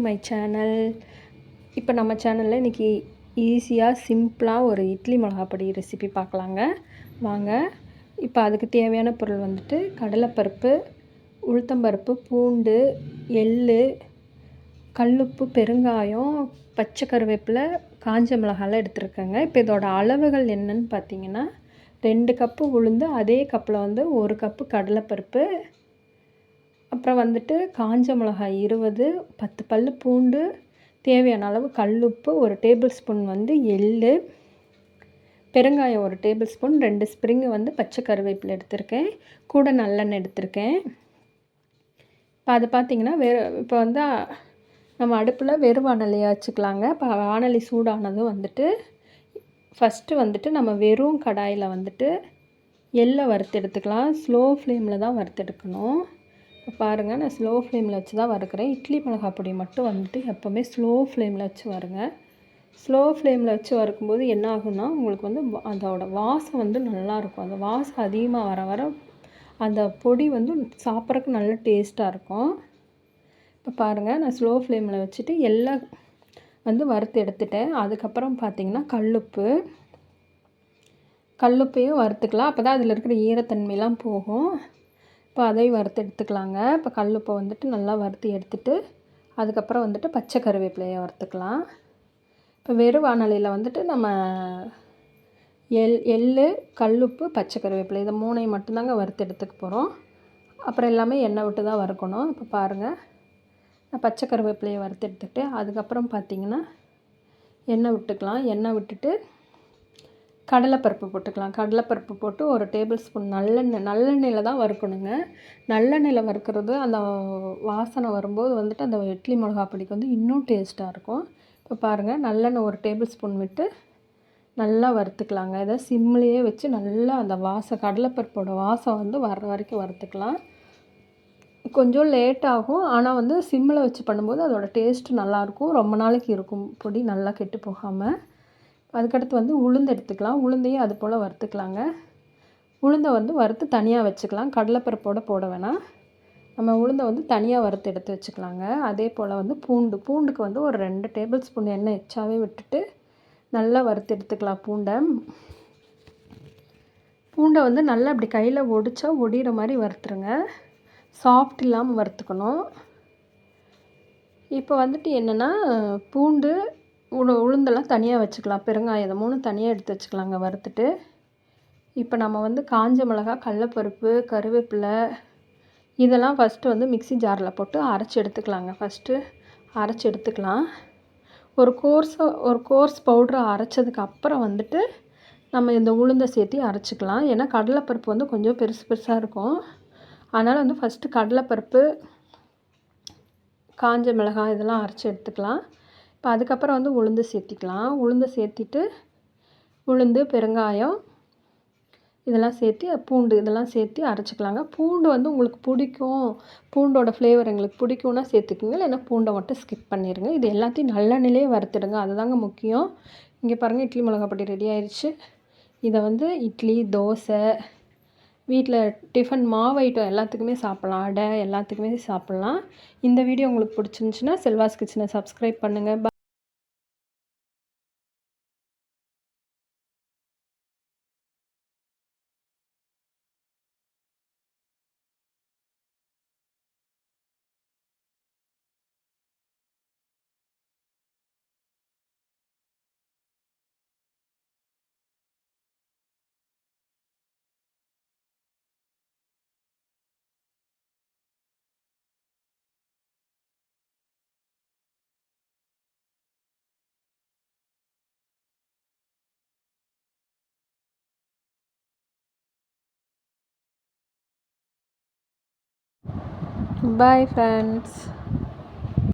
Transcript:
My channel. இப்போ நம்ம சேனலில் இன்றைக்கி ஈஸியாக சிம்பிளாக ஒரு இட்லி மிளகாப்பொடி ரெசிபி பார்க்கலாங்க. வாங்க. இப்போ அதுக்கு தேவையான பொருள் வந்துட்டு கடலைப்பருப்பு, உளுத்தம்பருப்பு, பூண்டு, எள், கல்லுப்பு, பெருங்காயம், பச்சை கருவேப்பிலை, காஞ்ச மிளகாலாம் எடுத்துருக்கேங்க. இப்போ இதோட அளவுகள் என்னன்னு பார்த்தீங்கன்னா 2 கப்பு உளுந்து, அதே கப்பில் வந்து 1 கப்பு கடலைப்பருப்பு, அப்புறம் வந்துட்டு காஞ்ச மிளகாய் 20, 10 பல் பூண்டு, தேவையான அளவு கல்லுப்பு, 1 டேபிள் ஸ்பூன் வந்து எள், பெருங்காயம் 1 டேபிள் ஸ்பூன், 2 ஸ்ப்ரிங்கு வந்து பச்சை கருவேப்பிலை எடுத்திருக்கேன், கூட நல்லெண்ணெய் எடுத்திருக்கேன். இப்போ அது பார்த்திங்கன்னா இப்போ வந்து நம்ம அடுப்பில் வெறும் வாணலியை வச்சுக்கலாங்க. இப்போ வாணலி சூடானதும் வந்துட்டு ஃபஸ்ட்டு வந்துட்டு நம்ம வெறும் கடாயில் வந்துட்டு எள்ளை வறுத்து எடுத்துக்கலாம். ஸ்லோ ஃப்ளேமில் தான் வறுத்தெடுக்கணும். இப்போ பாருங்கள், நான் ஸ்லோ ஃப்ளேமில் வச்சு தான் வறுக்கிறேன். இட்லி மிளகாய் பொடி மட்டும் வந்துட்டு எப்போவுமே ஸ்லோ ஃப்ளேமில் வச்சு வறுங்க. ஸ்லோ ஃப்ளேமில் வச்சு வறுக்கும்போது என்ன ஆகும்னா உங்களுக்கு வந்து அதோட வாசம் வந்து நல்லாயிருக்கும். அந்த வாசம் அதிகமாக வர வர அந்த பொடி வந்து சாப்பிட்றதுக்கு நல்ல டேஸ்ட்டாக இருக்கும். இப்போ பாருங்கள், நான் ஸ்லோ ஃப்ளேமில் வச்சுட்டு எல்லாம் வந்து வறுத்து எடுத்துட்டேன். அதுக்கப்புறம் பார்த்திங்கன்னா கல்லுப்பையும் வறுத்துக்கலாம். அப்போ தான் அதில் இருக்கிற ஈரத்தன்மைலாம் போகும். இப்போ அதையும் வறுத்து எடுத்துக்கலாங்க. இப்போ கல்லுப்பை வந்துட்டு நல்லா வறுத்து எடுத்துட்டு அதுக்கப்புறம் வந்துட்டு பச்சை கருவேப்பிலையை வறுத்துக்கலாம். இப்போ வெறும் வாணலியில் வந்துட்டு நம்ம எள், கல்லுப்பு, பச்சை கருவேப்பிலை இதை 3ஐயும் மட்டும்தாங்க வறுத்து எடுத்துக்க போகிறோம். அப்புறம் எல்லாமே எண்ணெய் விட்டு தான் வறுக்கணும். இப்போ பாருங்கள், நான் பச்சை கருவேப்பிலையை வறுத்து எடுத்துகிட்டு அதுக்கப்புறம் பார்த்திங்கன்னா எண்ணெய் விட்டுக்கலாம். எண்ணெய் விட்டுட்டு கடலைப்பருப்பு போட்டுக்கலாம். கடலைப்பருப்பு போட்டு 1 டேபிள் ஸ்பூன் நல்லெண்ணெயில் தான் வறுக்கணுங்க. நல்லெண்ணெயில் வறுக்கிறது அந்த வாசனை வரும்போது வந்துட்டு அந்த இட்லி மிளகா பொடிக்கு வந்து இன்னும் டேஸ்ட்டாக இருக்கும். இப்போ பாருங்கள், நல்லெண்ணெய் 1 டேபிள் ஸ்பூன் விட்டு நல்லா வறுத்துக்கலாங்க. இதை சிம்லேயே வச்சு நல்லா அந்த கடலைப்பருப்போட வாசம் வந்து வர்ற வரைக்கும் வறுத்துக்கலாம். கொஞ்சம் லேட் ஆகும், ஆனால் வந்து சிம்மில் வச்சு பண்ணும்போது அதோடய டேஸ்ட்டு நல்லாயிருக்கும். ரொம்ப நாளைக்கு இருக்கும் பொடி, நல்லா கெட்டு போகாமல். அதுக்கடுத்து வந்து உளுந்து எடுத்துக்கலாம். உளுந்தையும் அது போல் வறுத்துக்கலாங்க. உளுந்தை வந்து வறுத்து தனியாக வச்சுக்கலாம். கடலைப்பருப்போடு போட வேணாம். நம்ம உளுந்தை வந்து தனியாக வறுத்து எடுத்து வச்சுக்கலாங்க. அதே போல் வந்து பூண்டுக்கு வந்து ஒரு 2 டேபிள் ஸ்பூன் எண்ணெய் எச்சாவே விட்டுட்டு நல்லா வறுத்து எடுத்துக்கலாம். பூண்டை வந்து நல்லா அப்படி கையில் ஒடிகிற மாதிரி வறுத்துருங்க. சாஃப்ட் இல்லாமல் வறுத்துக்கணும். இப்போ வந்துட்டு என்னென்னா பூண்டு, உளுந்தெல்லாம் தனியாக வச்சுக்கலாம். பெருங்காயம் இதை 3 தனியாக எடுத்து வச்சுக்கலாங்க வறுத்துட்டு. இப்போ நம்ம வந்து காஞ்ச மிளகாய், கடலைப்பருப்பு, கருவேப்பிலை இதெல்லாம் ஃபஸ்ட்டு வந்து மிக்ஸி ஜாரில் போட்டு அரைச்சி எடுத்துக்கலாங்க. அரைச்சி எடுத்துக்கலாம். ஒரு கோர்ஸ் பவுட்ரை அரைச்சதுக்கு அப்புறம் வந்துட்டு நம்ம இந்த உளுந்தை சேர்த்து அரைச்சிக்கலாம். ஏன்னா கடலைப்பருப்பு வந்து கொஞ்சம் பெருசாக இருக்கும். அதனால் வந்து ஃபஸ்ட்டு கடலைப்பருப்பு, காஞ்ச மிளகாய் இதெல்லாம் அரைச்சி எடுத்துக்கலாம். இப்போ அதுக்கப்புறம் வந்து உளுந்து சேர்த்திக்கலாம். உளுந்து சேர்த்திட்டு உளுந்து, பெருங்காயம் இதெல்லாம் சேர்த்து பூண்டு இதெல்லாம் சேர்த்து அரைச்சிக்கலாங்க. பூண்டு வந்து உங்களுக்கு பிடிக்கும், பூண்டோட ஃப்ளேவர் எங்களுக்கு பிடிக்கும்னா சேர்த்துக்குங்க. இல்லைன்னா பூண்டை மட்டும் ஸ்கிப் பண்ணிடுங்க. இது எல்லாத்தையும் நல்லெண்ணெயிலே வறுத்துடுங்க, அதுதாங்க முக்கியம். இங்கே பாருங்கள், இட்லி மிளகாய் பொடி ரெடி ஆயிடுச்சு. இதை வந்து இட்லி, தோசை, வீட்டில் டிஃபன் மாவு ஐட்டம் எல்லாத்துக்குமே சாப்பிட்லாம். அடை எல்லாத்துக்குமே சாப்பிட்லாம். இந்த வீடியோ உங்களுக்கு பிடிச்சிருந்துச்சின்னா செல்வாஸ் கிச்சனை சப்ஸ்கிரைப் பண்ணுங்கள். Bye friends.